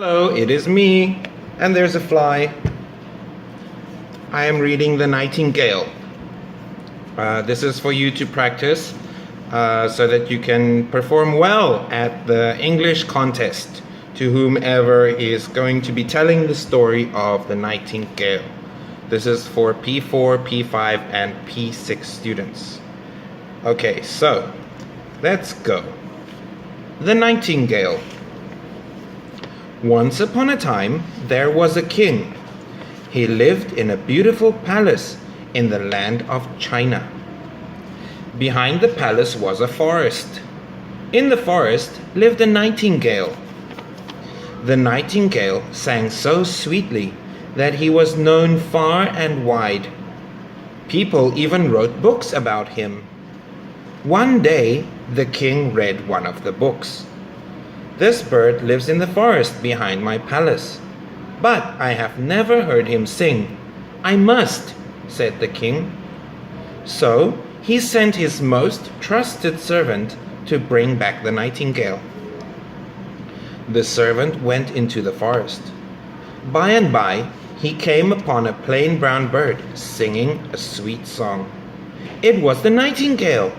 Hello, it is me, and there's a fly. I am reading The Nightingale. This is for you to practice so that you can perform well at the English contest to whomever is going to be telling the story of the Nightingale. This is for P4, P5, and P6 students. Okay, so let's go. The Nightingale. Once upon a time, there was a king. He lived in a beautiful palace in the land of China. Behind the palace was a forest. In the forest lived a nightingale. The nightingale sang so sweetly that he was known far and wide. People even wrote books about him. One day, the king read one of the books. "This bird lives in the forest behind my palace, but I have never heard him sing. I must," said the king. So he sent his most trusted servant to bring back the nightingale. The servant went into the forest. By and by, he came upon a plain brown bird singing a sweet song. It was the nightingale.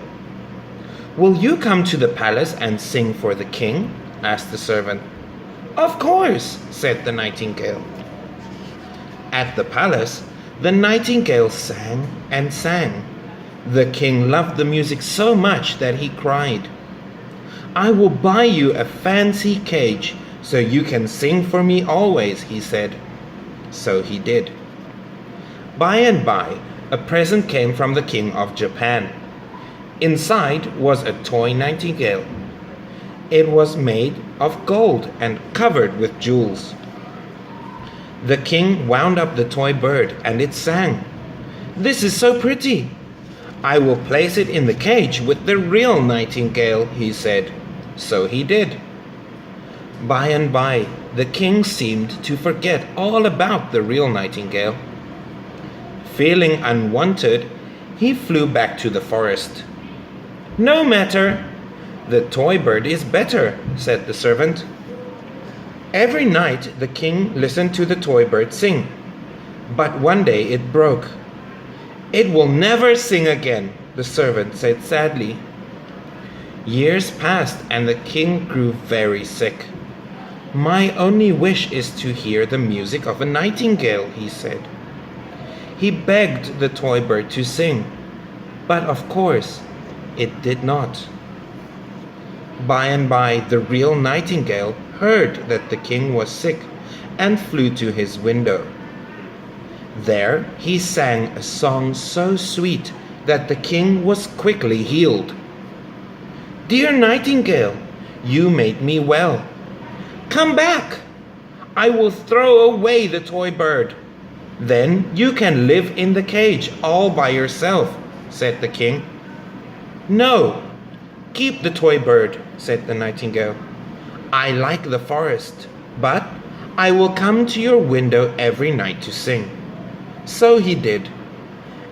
"Will you come to the palace and sing for the king?" asked the servant. "Of course," said the nightingale. At the palace, the nightingale sang and sang. The king loved the music so much that he cried. "I will buy you a fancy cage so you can sing for me always," he said. So he did. By and by, a present came from the king of Japan. Inside was a toy nightingale. It was made of gold and covered with jewels. The king wound up the toy bird and it sang. "This is so pretty. I will place it in the cage with the real nightingale," he said. So he did. By and by, the king seemed to forget all about the real nightingale. Feeling unwanted, he flew back to the forest. "No matter. The toy bird is better," said the servant. Every night the king listened to the toy bird sing, but one day it broke. "It will never sing again," the servant said sadly. Years passed and the king grew very sick. "My only wish is to hear the music of a nightingale," he said. He begged the toy bird to sing, but of course it did not. By and by, the real nightingale heard that the king was sick and flew to his window. There he sang a song so sweet that the king was quickly healed. "Dear nightingale, you made me well. Come back. I will throw away the toy bird. Then you can live in the cage all by yourself," said the king. "No. Keep the toy bird," said the nightingale. "I like the forest, but I will come to your window every night to sing." So he did,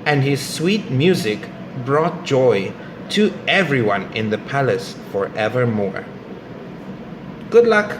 and his sweet music brought joy to everyone in the palace forevermore. Good luck.